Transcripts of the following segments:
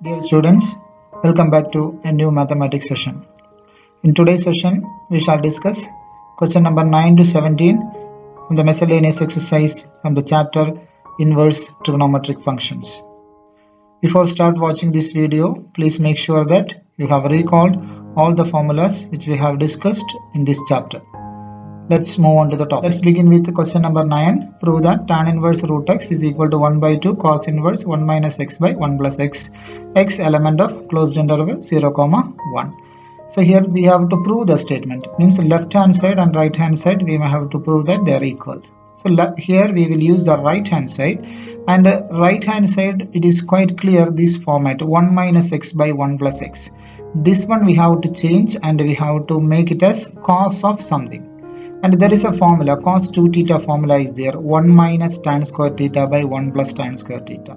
Dear students, welcome back to a new mathematics session. In today's session, we shall discuss question number 9 to 17 from the miscellaneous exercise from the chapter Inverse Trigonometric Functions. Before start watching this video, please make sure that you have recalled all the formulas which we have discussed in this chapter. Let's move on to the topic. Let's begin with question number 9. Prove that tan inverse root x is equal to 1 by 2 cos inverse 1 minus x by 1 plus x, x element of closed interval 0, 1. So here we have to prove the statement. Means left hand side and right hand side we may have to prove that they are equal. So here we will use the right hand side, and right hand side it is quite clear this format 1 minus x by 1 plus x. This one we have to change and we have to make it as cos of something. And there is a formula, cos 2 theta formula is there, 1 minus tan square theta by 1 plus tan square theta.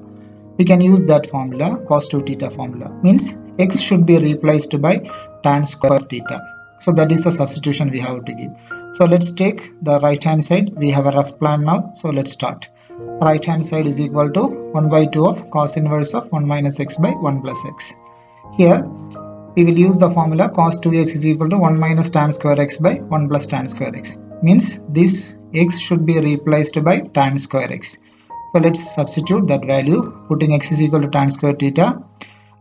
We can use that formula, cos 2 theta formula. Means x should be replaced by tan square theta. So that is the substitution we have to give. So let's take the right hand side. We have a rough plan now. So let's start. Right hand side is equal to 1 by 2 of cos inverse of 1 minus x by 1 plus x. Here we will use the formula cos 2x is equal to 1 minus tan square x by 1 plus tan square x. Means this x should be replaced by tan square x. So let's substitute that value, putting x is equal to tan square theta.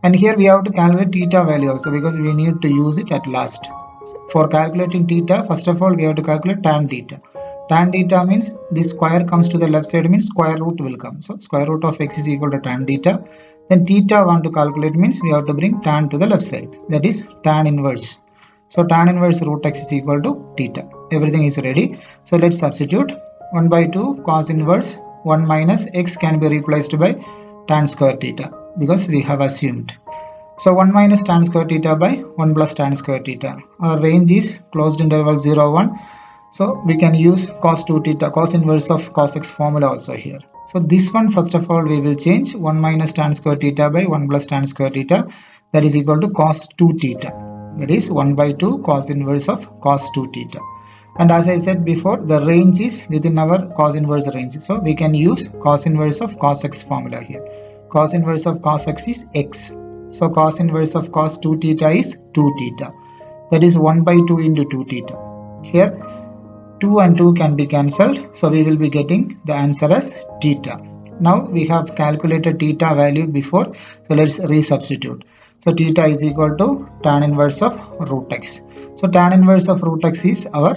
And here we have to calculate theta value also, because we need to use it at last. So for calculating theta, first of all we have to calculate tan theta. Tan theta means this square comes to the left side, means square root will come. So square root of x is equal to tan theta. Then theta want to calculate means we have to bring tan to the left side, that is tan inverse. So tan inverse root x is equal to theta. Everything is ready. So let's substitute 1 by 2 cos inverse 1 minus x can be replaced by tan square theta, because we have assumed. So 1 minus tan square theta by 1 plus tan square theta. Our range is closed interval 0, 1. So we can use cos 2 theta, cos inverse of cos x formula also here. So this one first of all we will change 1 minus tan square theta by 1 plus tan square theta, that is equal to cos 2 theta. That is 1 by 2 cos inverse of cos 2 theta. And as I said before, the range is within our cos inverse range. So we can use cos inverse of cos x formula here. Cos inverse of cos x is x. So cos inverse of cos 2 theta is 2 theta. That is 1 by 2 into 2 theta. Here 2 and 2 can be cancelled. So we will be getting the answer as theta. Now we have calculated theta value before. So let's resubstitute. So theta is equal to tan inverse of root x. So tan inverse of root x is our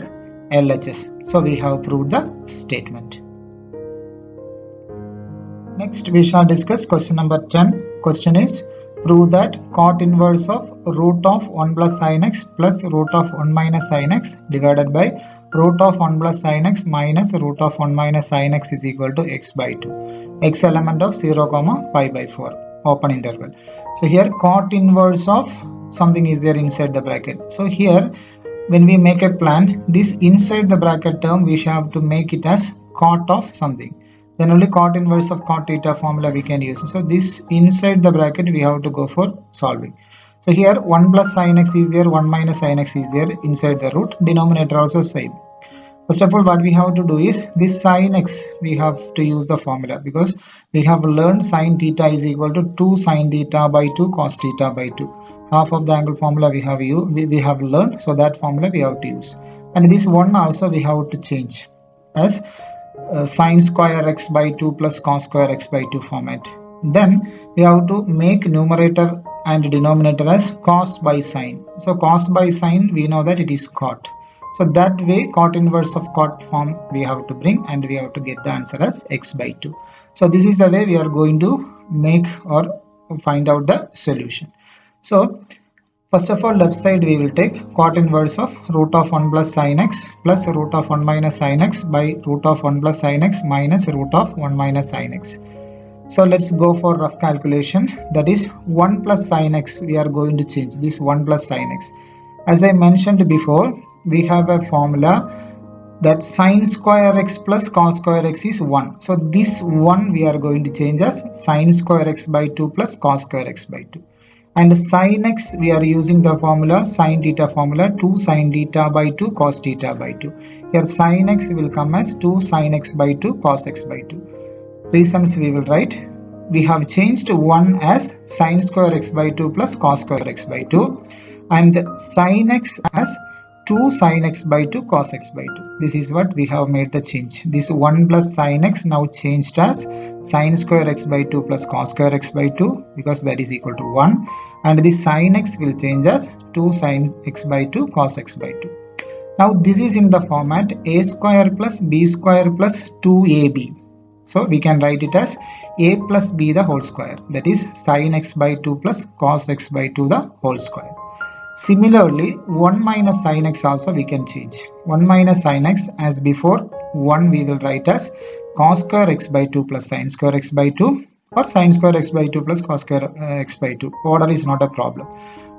LHS. So we have proved the statement. Next we shall discuss question number 10. Question is, prove that cot inverse of root of 1 plus sin x plus root of 1 minus sin x divided by root of 1 plus sin x minus root of 1 minus sin x is equal to x by 2. X element of 0, pi by 4, open interval. So here cot inverse of something is there inside the bracket. So here when we make a plan, this inside the bracket term we shall have to make it as cot of something. Then only cot inverse of cot theta formula we can use. So this inside the bracket we have to go for solving. So here 1 plus sin x is there, 1 minus sin x is there inside the root, denominator also same. First of all what we have to do is this sin x we have to use the formula, because we have learned sin theta is equal to 2 sin theta by 2 cos theta by 2. Half of the angle formula we have learned, so that formula we have to use. And this one also we have to change as sin square x by 2 plus cos square x by 2 format. Then we have to make numerator and denominator as cos by sin. So cos by sin we know that it is cot. So that way cot inverse of cot form we have to bring, and we have to get the answer as x by 2. So this is the way we are going to make or find out the solution. So first of all left side we will take cot inverse of root of 1 plus sin x plus root of 1 minus sin x by root of 1 plus sin x minus root of 1 minus sin x. So let's go for rough calculation. That is 1 plus sin x we are going to change this 1 plus sin x. As I mentioned before, we have a formula that sin square x plus cos square x is 1. So this 1 we are going to change as sin square x by 2 plus cos square x by 2. And sin x we are using the formula sin theta formula, 2 sin theta by 2 cos theta by 2. Here sin x will come as 2 sin x by 2 cos x by 2. Reasons we will write. we have changed 1 as sine square x by 2 plus cos square x by 2 and sin x as 2 sin x by 2 cos x by 2. This is what we have made the change. This 1 plus sin x now changed as sin square x by 2 plus cos square x by 2 because that is equal to 1, and this sin x will change as 2 sin x by 2 cos x by 2. Now this is in the format a square plus b square plus 2ab. So we can write it as a plus b the whole square, that is sin x by 2 plus cos x by 2 the whole square. Similarly, 1 minus sin x also we can change. 1 minus sin x, as before, 1 we will write as cos square x by 2 plus sin square x by 2 or sin square x by 2 plus cos square x by 2. Order is not a problem.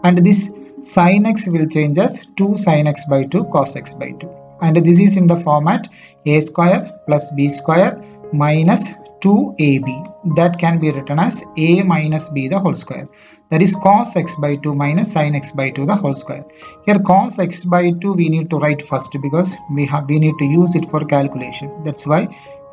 And this sin x will change as 2 sin x by 2 cos x by 2. And this is in the format a square plus b square minus 2ab. That can be written as a minus b the whole square. That is cos x by 2 minus sin x by 2 the whole square. Here cos x by 2 we need to write first because we need to use it for calculation. That's why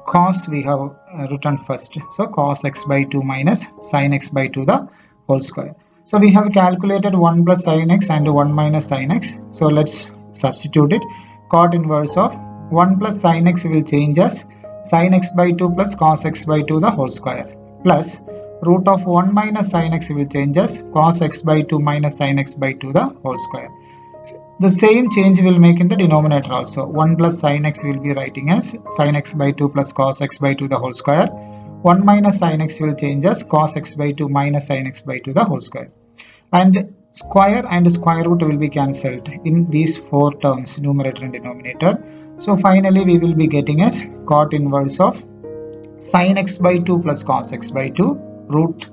cos we have written first. So cos x by 2 minus sin x by 2 the whole square. So we have calculated 1 plus sin x and 1 minus sin x. So let's substitute it. Cot inverse of 1 plus sin x will change as sin x by 2 plus cos x by 2 the whole square plus root of 1 minus sin x will change as cos x by 2 minus sin x by 2 the whole square. The same change will make in the denominator also. 1 plus sin x will be writing as sin x by 2 plus cos x by 2 the whole square. 1 minus sin x will change as cos x by 2 minus sin x by 2 the whole square. And square and square root will be cancelled in these four terms, numerator and denominator. So finally we will be getting as cot inverse of sin x by 2 plus cos x by 2, root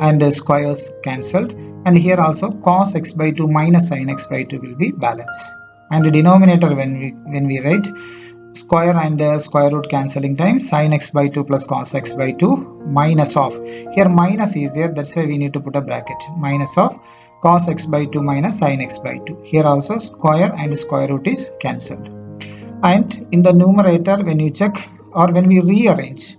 and squares cancelled, and here also cos x by 2 minus sin x by 2 will be balanced. And the denominator when we write square and square root cancelling time, sin x by 2 plus cos x by 2 minus of, here minus is there, that's why we need to put a bracket, minus of cos x by 2 minus sin x by 2. Here also square and square root is cancelled. And in the numerator when you check or when we rearrange,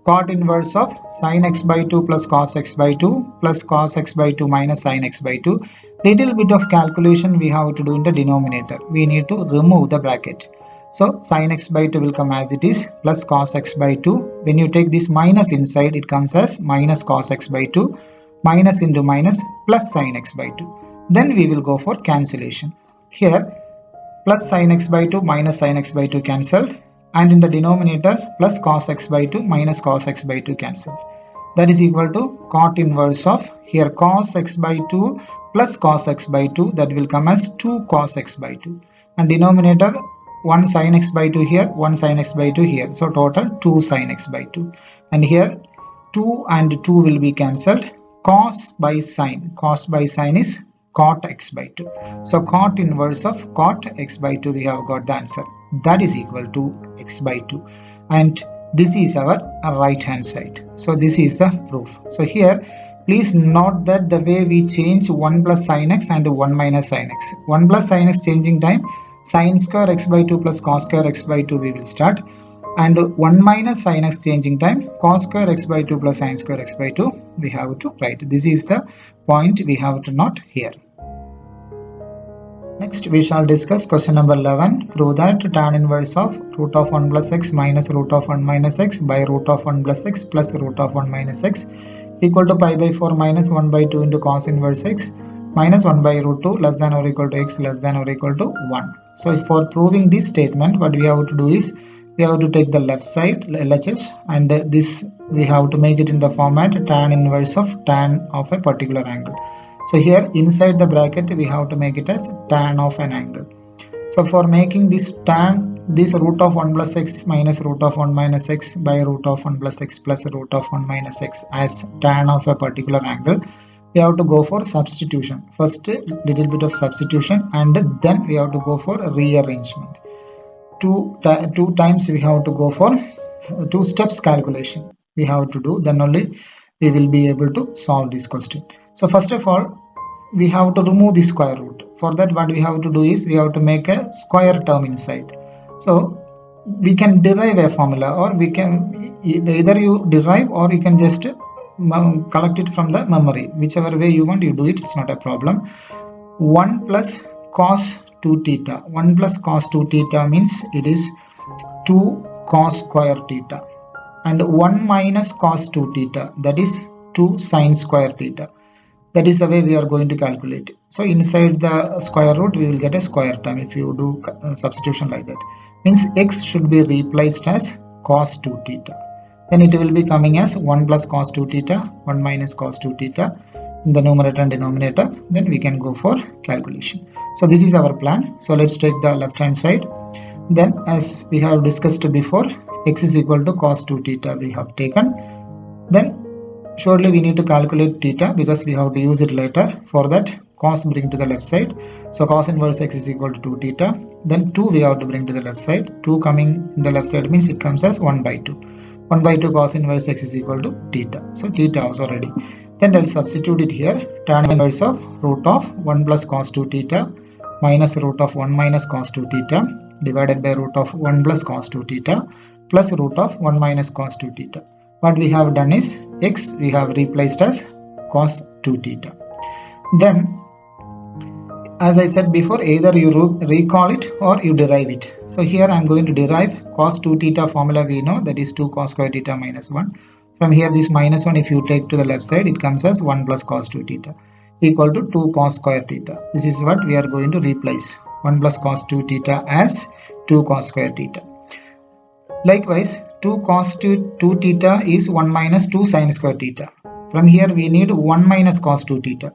cot inverse of sin x by 2 plus cos x by 2 plus cos x by 2 minus sin x by 2. Little bit of calculation we have to do in the denominator. We need to remove the bracket. So sin x by 2 will come as it is plus cos x by 2. When you take this minus inside, it comes as minus cos x by 2, minus into minus plus sin x by 2. Then we will go for cancellation. Here plus sin x by 2 minus sin x by 2 cancelled, and in the denominator plus cos x by 2 minus cos x by 2 cancelled. That is equal to cot inverse of, here cos x by 2 plus cos x by 2, that will come as 2 cos x by 2, and denominator 1 sin x by 2 here, 1 sin x by 2 here, so total 2 sin x by 2, and here 2 and 2 will be cancelled. Cos by sin is cot x by 2. So cot inverse of cot x by 2, we have got the answer. That is equal to x by 2. And this is our right hand side. So this is the proof. So here please note that the way we change 1 plus sin x and 1 minus sin x. 1 plus sin x changing time, sin square x by 2 plus cos square x by 2 we will start. And 1 minus sin x changing time, cos square x by 2 plus sin square x by 2 we have to write. This is the point we have to note here. Next we shall discuss question number 11. Prove that tan inverse of root of 1 plus x minus root of 1 minus x by root of 1 plus x plus root of 1 minus x equal to pi by 4 minus 1 by 2 into cos inverse x minus 1 by root 2 less than or equal to x less than or equal to 1. So for proving this statement, what we have to do is we have to take the left side LHS, and this we have to make it in the format tan inverse of tan of a particular angle. So here inside the bracket we have to make it as tan of an angle. So for making this tan, this root of 1 plus x minus root of 1 minus x by root of 1 plus x plus root of 1 minus x as tan of a particular angle, we have to go for substitution. First little bit of substitution, and then we have to go for rearrangement. Two times we have to go for 2 steps calculation we have to do, then only we will be able to solve this question. So first of all we have to remove the square root. For that what we have to do is we have to make a square term inside. So we can derive a formula, or we can either you derive or you can just collect it from the memory. Whichever way you want, you do it, it's not a problem. 1 plus cos 2 theta. 1 plus cos 2 theta means it is 2 cos square theta, and 1 minus cos 2 theta, that is 2 sin square theta. That is the way we are going to calculate. So inside the square root we will get a square term if you do substitution like that. Means x should be replaced as cos 2 theta. Then it will be coming as 1 plus cos 2 theta, 1 minus cos 2 theta in the numerator and denominator. Then we can go for calculation. So this is our plan. So let's take the left hand side. Then as we have discussed before, x is equal to cos 2 theta we have taken. Then surely we need to calculate theta because we have to use it later. For that, cos bring to the left side. So cos inverse x is equal to 2 theta. Then 2 we have to bring to the left side. 2 coming in the left side means it comes as 1 by 2. 1 by 2 cos inverse x is equal to theta. So theta also ready. Then I'll substitute it here. Tan inverse of root of 1 plus cos 2 theta minus root of 1 minus cos 2 theta divided by root of 1 plus cos 2 theta plus root of 1 minus cos 2 theta. What we have done is x we have replaced as cos 2 theta. Then as I said before, either you recall it or you derive it. So here I am going to derive cos 2 theta formula we know, that is 2 cos square theta minus 1. From here this minus 1 if you take to the left side, it comes as 1 plus cos 2 theta equal to 2 cos square theta. This is what we are going to replace, 1 plus cos 2 theta as 2 cos square theta. Likewise 2 cos 2 theta is 1 minus 2 sin square theta. From here we need 1 minus cos 2 theta.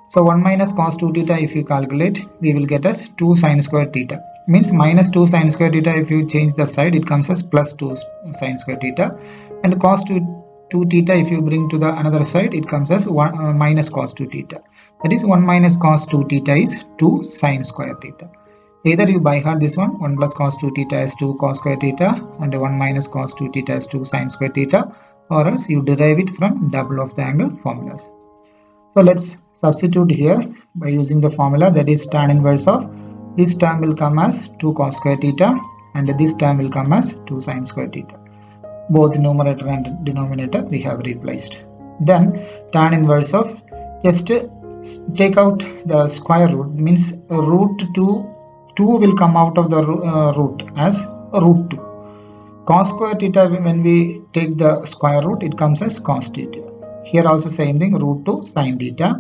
So 1 minus cos 2 theta if you calculate, we will get as 2 sin square theta. Means minus 2 sin square theta, if you change the side it comes as plus 2 sin square theta. And cos 2 theta if you bring to the another side, it comes as minus cos 2 theta. That is 1 minus cos 2 theta is 2 sin square theta. Either you by heart this one, 1 plus cos 2 theta is 2 cos square theta and 1 minus cos 2 theta is 2 sin square theta, or else you derive it from double of the angle formulas. So let's substitute here by using the formula, that is tan inverse of this term will come as 2 cos square theta and this term will come as 2 sin square theta. Both numerator and denominator we have replaced. Then tan inverse of, just take out the square root, means root 2 will come out of the root as root 2. Cos square theta, when we take the square root, it comes as cos theta. Here also same thing, root 2 sin theta.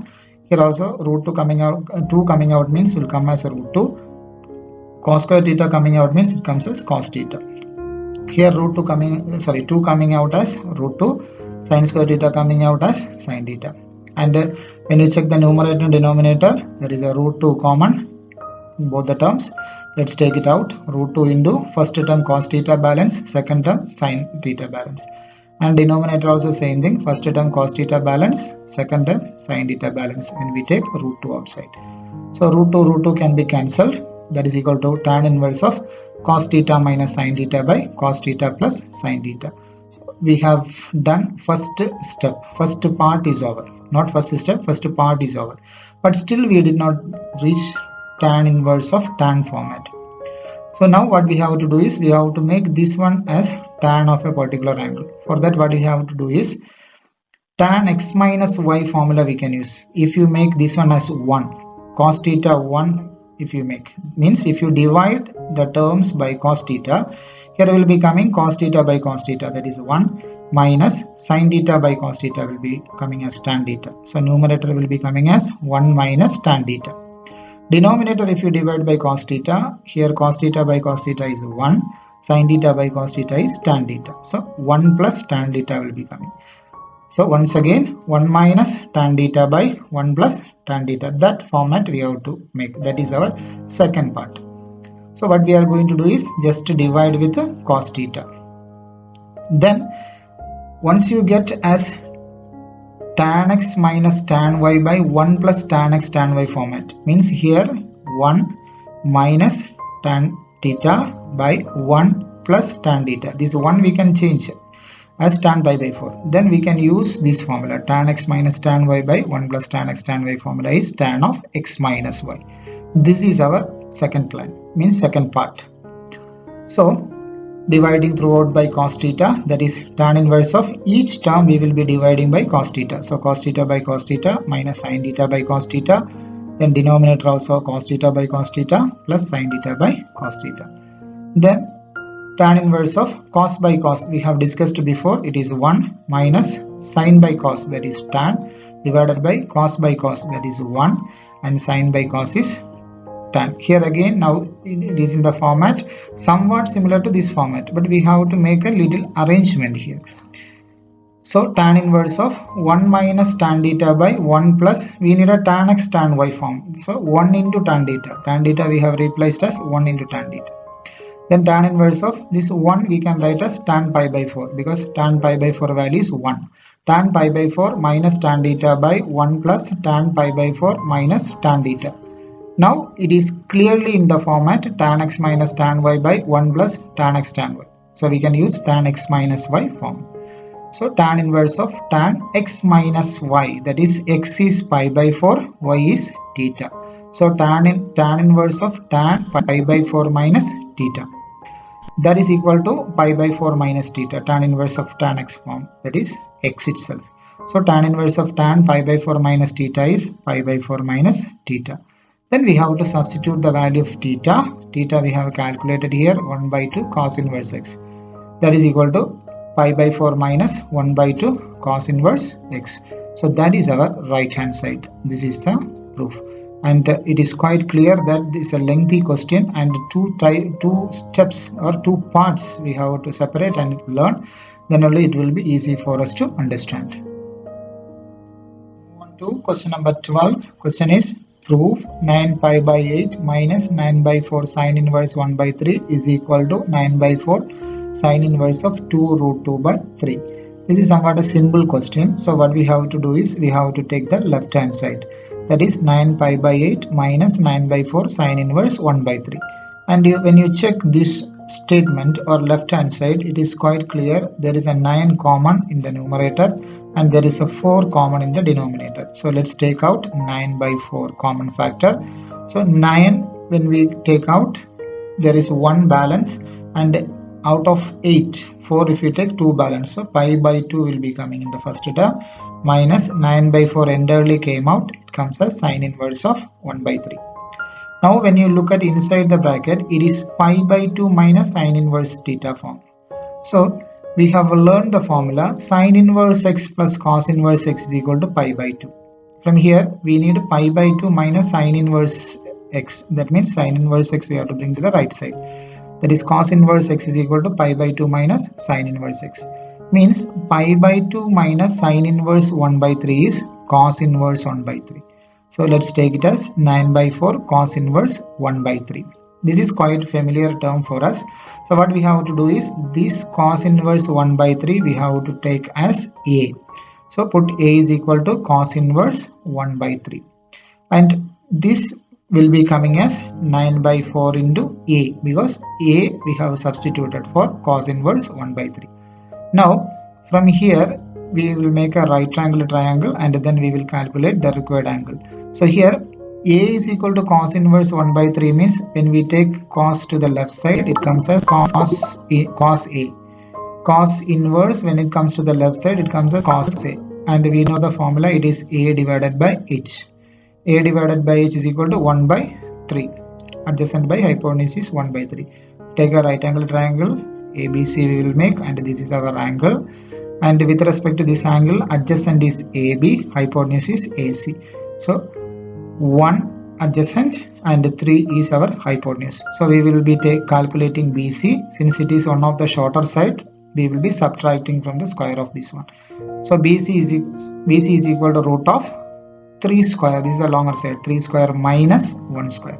Here also root 2 coming out, 2 coming out means will come as a root 2. Cos square theta coming out means it comes as cos theta. Here root 2 coming, 2 coming out as root 2, sin square theta coming out as sin theta. And when you check the numerator and denominator, there is a root 2 common in both the terms. Let's take it out. Root 2 into first term cos theta balance, second term sin theta balance. And denominator also same thing, first term cos theta balance, second term sin theta balance when we take root 2 outside. So root 2 can be cancelled, that is equal to tan inverse of cos theta minus sin theta by cos theta plus sin theta. So we have done first step, first part is over, not first step, first part is over, but still we did not reach tan inverse of tan format. So now what we have to do is, we have to make this one as tan of a particular angle. For that what we have to do is, tan x minus y formula we can use. If you make this one as 1, cos theta 1, if you make, means if you divide the terms by cos theta, here will be coming cos theta by cos theta, that is 1, minus sin theta by cos theta will be coming as tan theta. So numerator will be coming as 1 minus tan theta. Denominator if you divide by cos theta, here cos theta by cos theta is 1, sin theta by cos theta is tan theta. So 1 plus tan theta will be coming. So once again 1 minus tan theta by 1 plus tan theta. That format we have to make. That is our second part. So what we are going to do is just divide with cos theta. Then once you get as tan x minus tan y by 1 plus tan x tan y format, means here 1 minus tan theta by 1 plus tan theta. This 1 we can change as tan pi by 4. Then we can use this formula, tan x minus tan y by 1 plus tan x tan y formula is tan of x minus y. This is our second plan, means second part. So dividing throughout by cos theta, that is tan inverse of each term we will be dividing by cos theta. So cos theta by cos theta minus sin theta by cos theta, then denominator also cos theta by cos theta plus sin theta by cos theta. Then tan inverse of cos by cos, we have discussed before, it is 1 minus sin by cos, that is tan, divided by cos by cos, that is 1, and sin by cos is tan. Here again, now it is in the format somewhat similar to this format, but we have to make a little arrangement here. So tan inverse of 1 minus tan theta by 1 plus, we need a tan x tan y form. So 1 into tan theta. Tan theta we have replaced as 1 into tan theta. Then tan inverse of this 1 we can write as tan pi by 4, because tan pi by 4 value is 1. Tan pi by 4 minus tan theta by 1 plus tan pi by 4 minus tan theta. Now it is clearly in the format tan x minus tan y by 1 plus tan x tan y. So we can use tan x minus y form. So tan inverse of tan x minus y, that is x is pi by 4, y is theta. So tan inverse of tan pi by 4 minus theta, that is equal to pi by 4 minus theta, tan inverse of tan x form, that is x itself. So tan inverse of tan pi by 4 minus theta is pi by 4 minus theta. Then we have to substitute the value of theta. Theta we have calculated here 1 by 2 cos inverse x, that is equal to pi by 4 minus 1 by 2 cos inverse x. So that is our right hand side. This is the proof. And it is quite clear that this is a lengthy question, and two steps or two parts we have to separate and learn. Then only it will be easy for us to understand. Move on to question number 12. Question is, prove 9 pi by 8 minus 9 by 4 sin inverse 1 by 3 is equal to 9 by 4 sin inverse of 2 root 2 by 3. This is somewhat a simple question. So what we have to do is we have to take the left hand side. That is 9 pi by 8 minus 9 by 4 sin inverse 1 by 3. And when you check this statement or left hand side, it is quite clear there is a 9 common in the numerator and there is a 4 common in the denominator. So let's take out 9 by 4 common factor. So 9, when we take out, there is 1 balance, and out of 8, 4 if you take 2 balance. So pi by 2 will be coming in the first term, minus 9 by 4 entirely came out, it comes as sin inverse of 1 by 3. Now when you look at inside the bracket, it is pi by 2 minus sin inverse theta form. So we have learned the formula sin inverse x plus cos inverse x is equal to pi by 2. From here we need pi by 2 minus sin inverse x. That means sin inverse x we have to bring to the right side. That is cos inverse x is equal to pi by 2 minus sin inverse x. Means pi by 2 minus sin inverse 1 by 3 is cos inverse 1 by 3. So let's take it as 9 by 4 cos inverse 1 by 3. This is quite familiar term for us. So what we have to do is this cos inverse 1 by 3 we have to take as A. So put A is equal to cos inverse 1 by 3. And this will be coming as 9 by 4 into A, because A we have substituted for cos inverse 1 by 3. Now from here we will make a right triangle and then we will calculate the required angle. So here A is equal to cos inverse 1 by 3 means when we take cos to the left side, it comes as cos A. Cos inverse, when it comes to the left side, it comes as cos A. And we know the formula, it is A divided by H. A divided by H is equal to 1 by 3. Adjacent by hypotenuse is 1 by 3. Take a right angle triangle, ABC we will make, and this is our angle. And with respect to this angle, adjacent is AB, hypotenuse is AC. So 1 adjacent and 3 is our hypotenuse. So we will be calculating BC. Since it is one of the shorter side, we will be subtracting from the square of this one. So BC is equal to root of 3 square. This is the longer side. 3 square minus 1 square.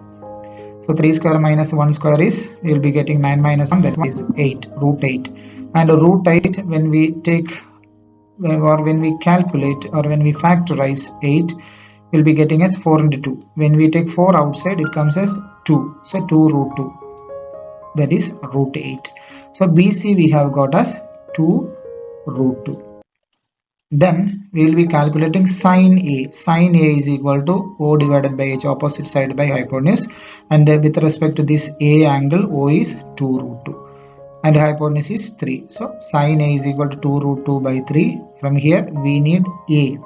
So 3 square minus 1 square is, we will be getting 9 minus 1, that is 8, root 8. And root 8, when we take or when we calculate or when we factorize 8, we will be getting as 4 into 2. When we take 4 outside, it comes as 2. So 2 root 2, that is root 8. So BC we have got as 2 root 2. Then we will be calculating sin A. Sin A is equal to O divided by H, opposite side by hypotenuse. And with respect to this A angle, O is 2 root 2. and hypotenuse is 3. So sine A is equal to 2 root 2 by 3. From here we need A.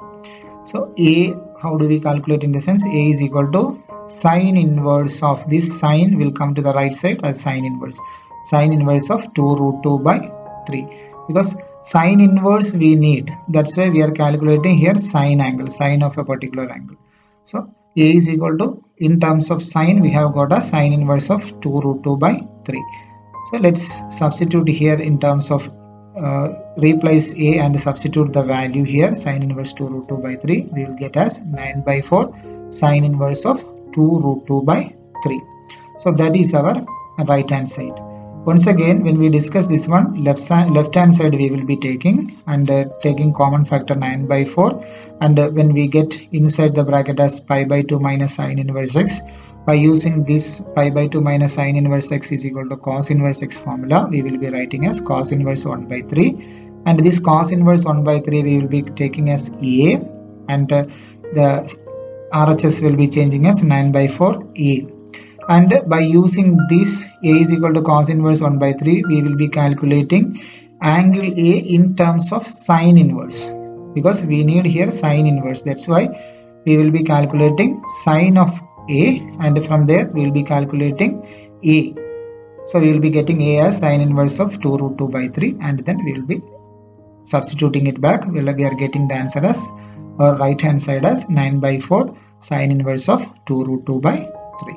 So A, how do we calculate? In the sense, A is equal to sine inverse of this. Sine will come to the right side as sine inverse. Sine inverse of 2 root 2 by 3. Because sine inverse we need. That's why we are calculating here sine angle, sine of a particular angle. So A is equal to, in terms of sine, we have got a sine inverse of 2 root 2 by 3. So let's substitute here in terms of replace A and substitute the value here, sine inverse 2 root 2 by 3. We will get as 9 by 4 sine inverse of 2 root 2 by 3. So that is our right hand side. Once again, when we discuss this one, left hand side we will be taking and taking common factor 9 by 4, and when we get inside the bracket as pi by 2 minus sine inverse x, by using this pi by 2 minus sine inverse x is equal to cos inverse x formula, we will be writing as cos inverse 1 by 3, and this cos inverse 1 by 3 we will be taking as A, and the RHS will be changing as 9 by 4 A. And by using this A is equal to cos inverse 1 by 3, we will be calculating angle A in terms of sine inverse, because we need here sine inverse. That's why we will be calculating sine of A, and from there we will be calculating A. So we will be getting A as sine inverse of 2 root 2 by 3, and then we will be substituting it back. We are getting the answer as, or right hand side as, 9 by 4 sine inverse of 2 root 2 by 3.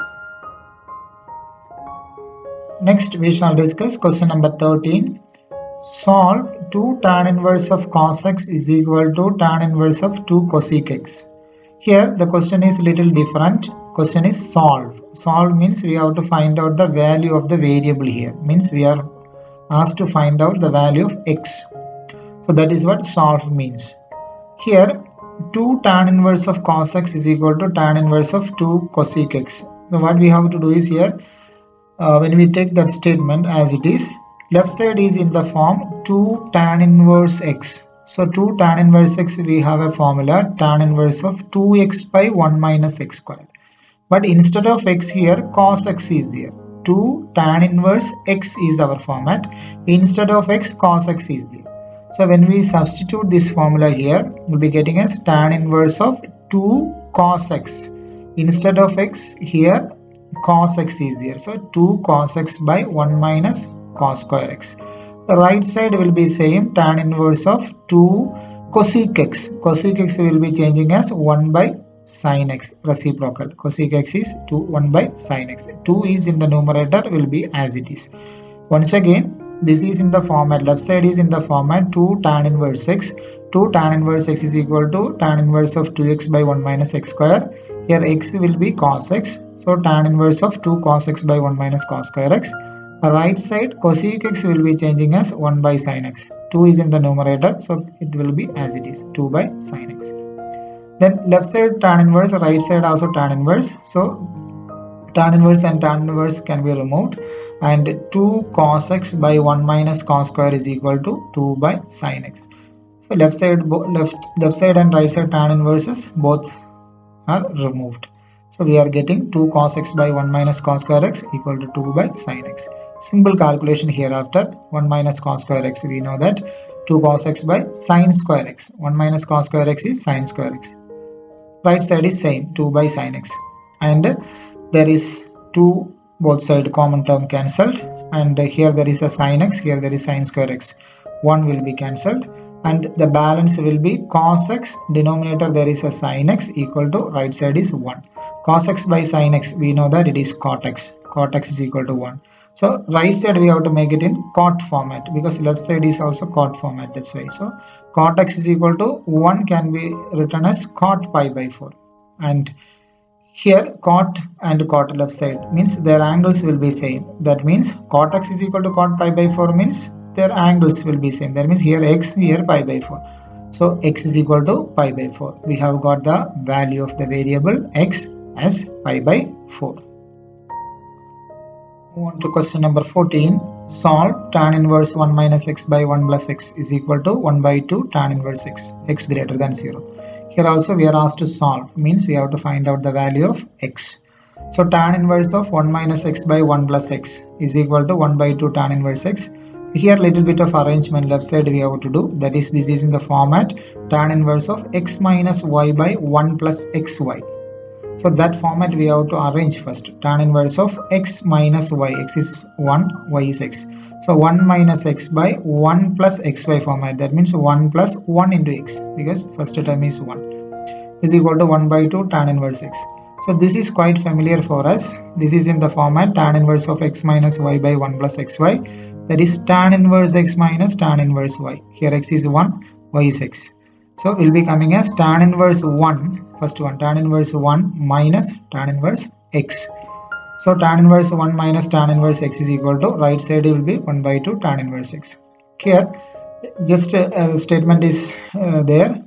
Next we shall discuss question number 13. Solve 2 tan inverse of cos x is equal to tan inverse of 2 cosec x. Here the question is little different. Question is solve. Solve means we have to find out the value of the variable here. Means we are asked to find out the value of x. So that is what solve means. Here 2 tan inverse of cos x is equal to tan inverse of 2 cosec x. So what we have to do is here, when we take that statement as it is, left side is in the form 2 tan inverse x. So 2 tan inverse x, we have a formula tan inverse of 2x by 1 minus x square. But instead of x here, cos x is there. 2 tan inverse x is our format. Instead of x, cos x is there. So when we substitute this formula here, we'll be getting as tan inverse of 2 cos x. Instead of x here, cos x is there. So 2 cos x by 1 minus cos square x. The right side will be same, tan inverse of 2 cosec x. Cosec x will be changing as 1 by sin x, reciprocal. Cosec x is 1 by sin x. 2 is in the numerator, will be as it is. Once again, this is in the format, left side is in the format 2 tan inverse x. 2 tan inverse x is equal to tan inverse of 2x by 1 minus x square. Here x will be cos x. So tan inverse of 2 cos x by 1 minus cos square x. Right side cosec x will be changing as 1 by sin x. 2 is in the numerator, so it will be as it is, 2 by sin x. Then left side tan inverse, right side also tan inverse. So tan inverse and tan inverse can be removed, and 2 cos x by 1 minus cos square is equal to 2 by sin x. So left side and right side tan inverses both are removed. So we are getting 2 cos x by 1 minus cos square x equal to 2 by sin x. Simple calculation hereafter. 1 minus cos square x, we know that 2 cos x by sin square x. 1 minus cos square x is sin square x. Right side is same, 2 by sin x. And there is 2 both side common term cancelled, and here there is a sin x, here there is sin square x. 1 will be cancelled, and the balance will be cos x, denominator there is a sin x, equal to right side is 1. Cos x by sin x, we know that it is cot x. Cot x is equal to 1. So right side we have to make it in cot format, because left side is also cot format, that's why. So cot x is equal to 1 can be written as cot pi by 4. And here cot and cot left side means their angles will be same. That means cot x is equal to cot pi by 4 means their angles will be same. That means here x, here pi by 4. So x is equal to pi by 4. We have got the value of the variable x as pi by 4. Move on to question number 14. Solve tan inverse 1 minus x by 1 plus x is equal to 1 by 2 tan inverse x, x greater than 0. Here also we are asked to solve, means we have to find out the value of x. So tan inverse of 1 minus x by 1 plus x is equal to 1 by 2 tan inverse x. Here little bit of arrangement left side we have to do, that is, this is in the format tan inverse of x minus y by 1 plus xy. So that format we have to arrange first. Tan inverse of x minus y, x is 1, y is x. So 1 minus x by 1 plus xy format, that means 1 plus 1 into x, because first term is 1, is equal to 1 by 2 tan inverse x. So this is quite familiar for us. This is in the format tan inverse of x minus y by 1 plus xy. That is tan inverse x minus tan inverse y. Here x is 1, y is x. So will be coming as tan inverse 1, first one, tan inverse 1 minus tan inverse x. So tan inverse 1 minus tan inverse x is equal to, right side will be 1 by 2 tan inverse x. Here just a statement is there.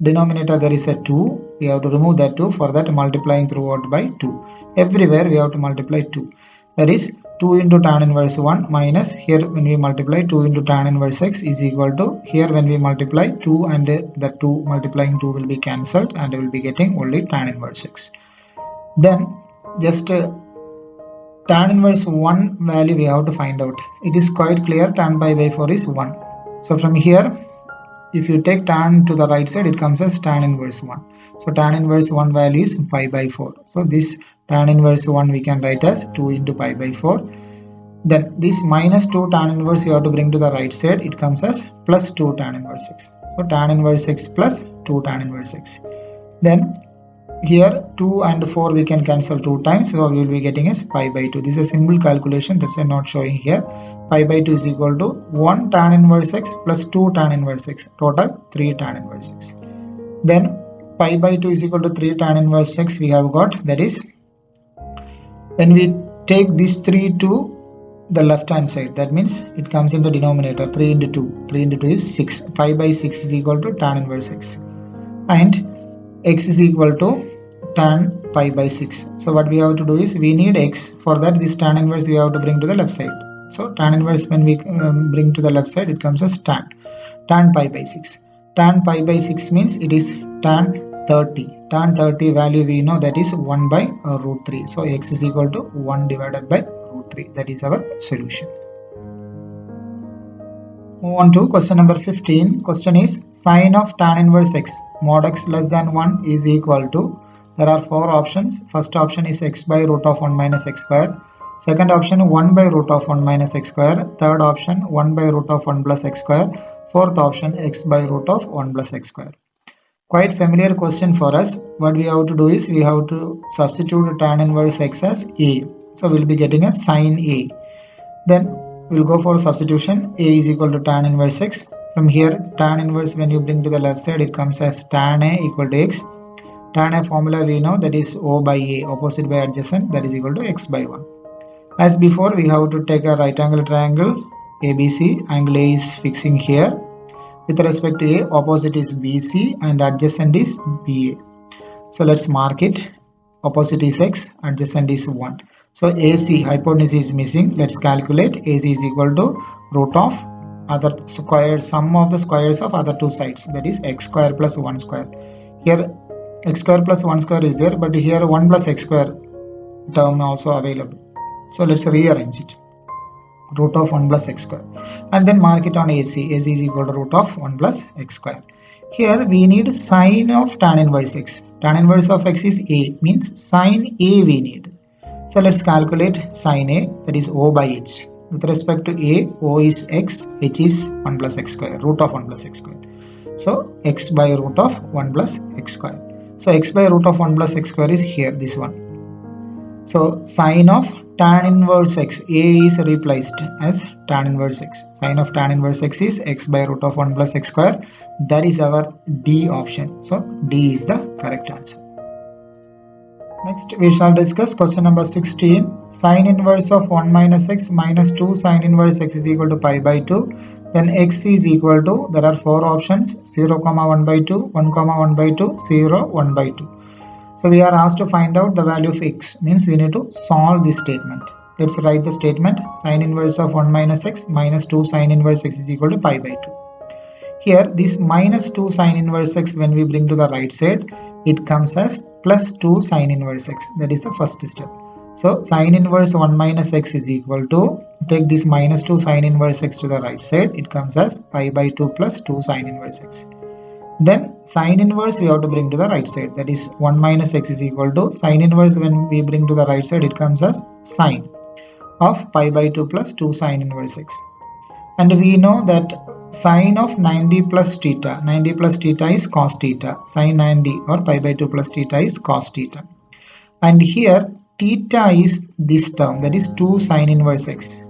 Denominator there is a 2. We have to remove that 2. For that, multiplying throughout by 2. Everywhere we have to multiply 2. That is 2 into tan inverse 1 minus, here when we multiply 2 into tan inverse x is equal to, here when we multiply 2 and the 2 multiplying 2 will be cancelled and we will be getting only tan inverse x. Then just tan inverse 1 value we have to find out. It is quite clear, tan pi by 4 is 1. So from here, if you take tan to the right side, it comes as tan inverse 1. So tan inverse 1 value is pi by 4. So this tan inverse 1 we can write as 2 into pi by 4. Then this minus 2 tan inverse you have to bring to the right side. It comes as plus 2 tan inverse x. So tan inverse x plus 2 tan inverse x. Then here 2 and 4 we can cancel 2 times. So we will be getting as pi by 2. This is a simple calculation, that's why I'm not showing here. Pi by 2 is equal to 1 tan inverse x plus 2 tan inverse x. Total 3 tan inverse x. Then pi by 2 is equal to 3 tan inverse x we have got. That is, when we take this 3 to the left hand side, that means it comes in the denominator. 3 into 2. 3 into 2 is 6. Pi by 6 is equal to tan inverse x. And x is equal to tan pi by 6. So what we have to do is, we need x. For that, this tan inverse we have to bring to the left side. So tan inverse when we bring to the left side, it comes as tan pi by 6. Tan pi by 6 means it is tan 30. Tan 30 value we know, that is 1 by root 3. So x is equal to 1 divided by root 3. That is our solution. Move on to question number 15. Question is, sine of tan inverse x mod x less than 1 is equal to, there are 4 options. First option is x by root of 1 minus x square. Second option 1 by root of 1 minus x square. Third option 1 by root of 1 plus x square. Fourth option x by root of 1 plus x square. Quite familiar question for us. What we have to do is, we have to substitute tan inverse x as a. So we will be getting a sine a. Then we will go for substitution. A is equal to tan inverse x. From here, tan inverse when you bring to the left side, it comes as tan a equal to x. Tan a formula we know, that is O by a, opposite by adjacent, that is equal to x by 1. As before, we have to take a right angle triangle ABC. Angle A is fixing here. With respect to A, opposite is BC and adjacent is BA. So let's mark it. Opposite is x, adjacent is 1. So AC, hypotenuse is missing. Let's calculate. AC is equal to root of other square, sum of the squares of other two sides. That is x square plus 1 square. Here x square plus 1 square is there, but here 1 plus x square term also available. So let's rearrange it. Root of 1 plus x square. And then mark it on AC. AC is equal to root of 1 plus x square. Here we need sine of tan inverse x. Tan inverse of x is a, means sine a we need. So let's calculate sine a, that is O by h. With respect to a, O is x, h is 1 plus x square, root of 1 plus x square. So x by root of 1 plus x square. So x by root of 1 plus x square is here, this one. So sine of tan inverse x, a is replaced as tan inverse x. Sine of tan inverse x is x by root of 1 plus x square. That is our D option. So D is the correct answer. Next we shall discuss question number 16. Sine inverse of 1 minus x minus 2 sine inverse x is equal to pi by 2. Then x is equal to, there are 4 options, 0, 1 by 2, 1, 1 by 2, 0, 1 by 2. So we are asked to find out the value of x, means we need to solve this statement. Let's write the statement. Sine inverse of 1 minus x minus 2 sine inverse x is equal to pi by 2. Here this minus 2 sine inverse x, when we bring to the right side, it comes as plus 2 sine inverse x. That is the first step. So sin inverse 1 minus x is equal to, take this minus 2 sin inverse x to the right side, it comes as pi by 2 plus 2 sin inverse x. Then sin inverse we have to bring to the right side, that is 1 minus x is equal to sin inverse, when we bring to the right side it comes as sine of pi by 2 plus 2 sin inverse x. And we know that sine of 90 plus theta, 90 plus theta is cos theta, sine 90 or pi by 2 plus theta is cos theta. And here theta is this term, that is 2 sin inverse x.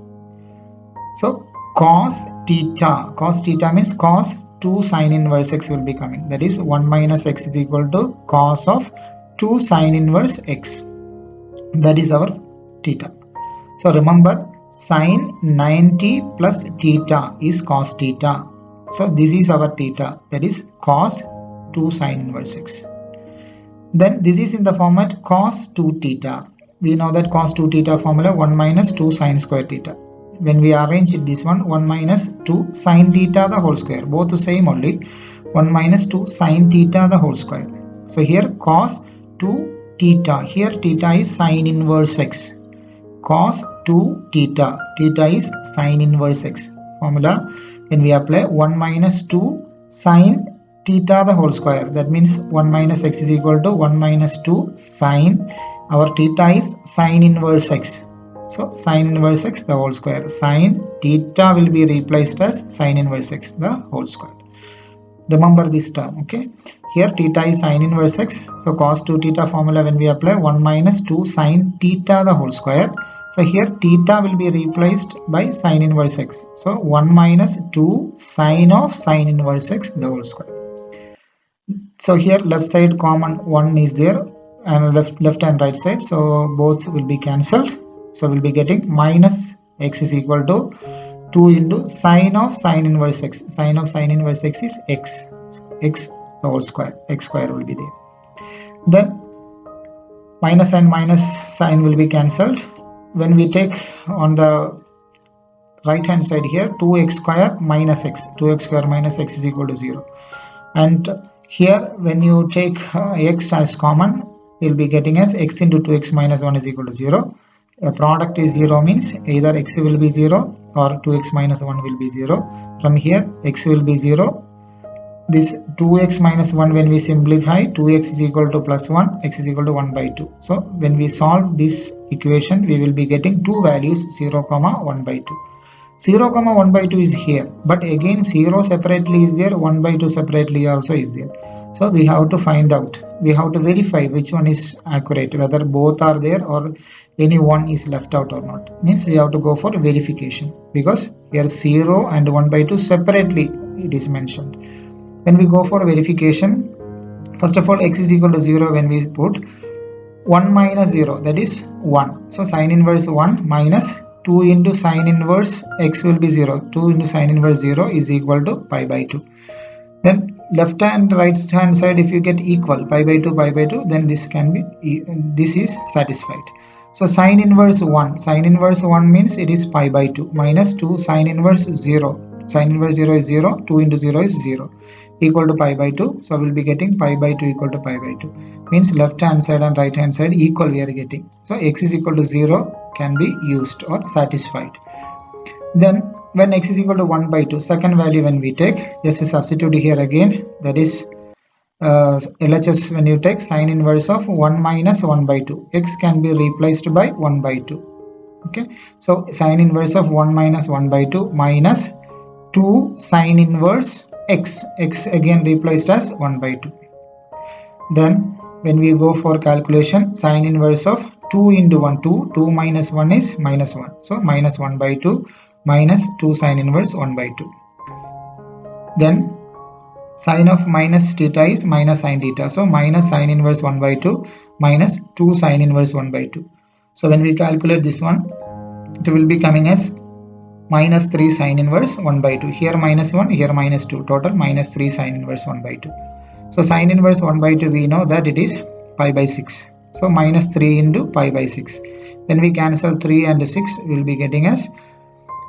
So cos theta means cos 2 sin inverse x will be coming, that is 1 minus x is equal to cos of 2 sin inverse x. That is our theta. So remember, sin 90 plus theta is cos theta. So this is our theta, that is cos 2 sin inverse x. Then this is in the format cos 2 theta. We know that cos 2 theta formula 1 minus 2 sin square theta. When we arrange it, this one 1 minus 2 sin theta the whole square, both the same only, 1 minus 2 sin theta the whole square. So here cos 2 theta, here theta is sin inverse x. Cos 2 theta, theta is sin inverse x. Formula, when we apply 1 minus 2 sin theta the whole square, that means 1 minus x is equal to 1 minus 2 sin, our theta is sin inverse x. So sin inverse x the whole square, sin theta will be replaced as sin inverse x the whole square. Remember this term, okay? Here theta is sin inverse x. So cos 2 theta formula, when we apply 1 minus 2 sin theta the whole square. So here theta will be replaced by sin inverse x. So 1 minus 2 sin of sin inverse x the whole square. So here left side common 1 is there, and left and right side. So both will be cancelled. So we'll be getting minus x is equal to 2 into sine of sin inverse x. Sine of sin inverse x is x. So x the whole square, x square will be there. Then minus and minus sign will be cancelled. When we take on the right hand side here, 2x square minus x, 2x square minus x is equal to 0. And here when you take x as common, you'll be getting as x into 2x minus 1 is equal to 0. A product is 0 means either x will be 0 or 2x minus 1 will be 0. From here x will be 0. This 2x minus 1, when we simplify, 2x is equal to plus 1, x is equal to 1 by 2. So when we solve this equation, we will be getting two values, 0 comma 1 by 2. 0 comma 1 by 2 is here, but again 0 separately is there, 1 by 2 separately also is there. So we have to find out, we have to verify which one is accurate, whether both are there or any one is left out or not. Means we have to go for verification, because here 0 and 1 by 2 separately it is mentioned. When we go for verification, first of all x is equal to 0, when we put 1 minus 0, that is 1. So sin inverse 1 minus 2 into sin inverse x will be 0. 2 into sin inverse 0 is equal to pi by 2. Then left and right hand side, if you get equal pi by 2, then this can be, this is satisfied. So sin inverse 1 means it is pi by 2 minus 2 sin inverse 0. Sin inverse 0 is 0, 2 into 0 is 0, equal to pi by 2. So we'll be getting pi by 2 equal to pi by 2. Means left hand side and right hand side equal we are getting. So x is equal to 0 can be used or satisfied. Then when x is equal to 1 by 2, second value when we take, just substitute here again, that is LHS, when you take sin inverse of 1 minus 1 by 2, x can be replaced by 1 by 2. Okay, so sin inverse of 1 minus 1 by 2 minus 2 sin inverse x, x again replaced as 1 by 2. Then when we go for calculation, sin inverse of 2 into 1, 2 minus 1 is minus 1. So minus 1 by 2 minus 2 sin inverse 1 by 2. Then sin of minus theta is minus sin theta. So minus sin inverse 1 by 2 minus 2 sin inverse 1 by 2. So when we calculate this one, it will be coming as minus 3 sin inverse 1 by 2. Here minus 1, here minus 2. Total minus 3 sin inverse 1 by 2. So sin inverse 1 by 2, we know that it is pi by 6. So minus 3 into pi by 6. When we cancel 3 and 6, we will be getting as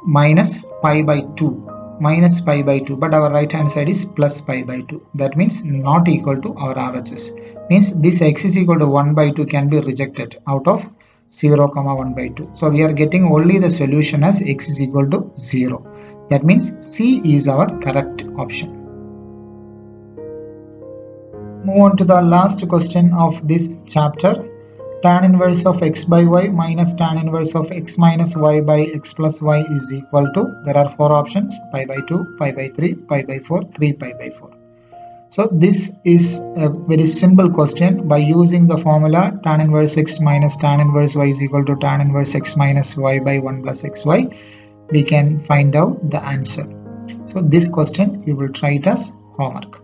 minus pi by 2. Minus pi by 2. But our right hand side is plus pi by 2. That means not equal to our RHS. Means this x is equal to 1 by 2 can be rejected out of 0, 1 by 2. So we are getting only the solution as x is equal to 0. That means C is our correct option. Move on to the last question of this chapter. Tan inverse of x by y minus tan inverse of x minus y by x plus y is equal to, there are 4 options, pi by 2, pi by 3, pi by 4, 3 pi by 4. So this is a very simple question. By using the formula tan inverse x minus tan inverse y is equal to tan inverse x minus y by 1 plus xy, we can find out the answer. So this question you will try it as homework.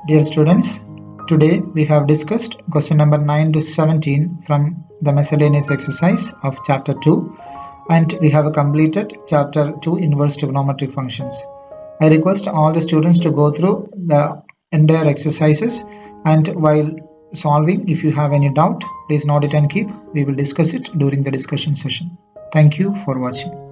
Dear students, today we have discussed question number 9 to 17 from the miscellaneous exercise of chapter 2, and we have completed chapter 2 inverse trigonometric functions. I request all the students to go through the entire exercises, and while solving, if you have any doubt, please note it and keep. We will discuss it during the discussion session. Thank you for watching.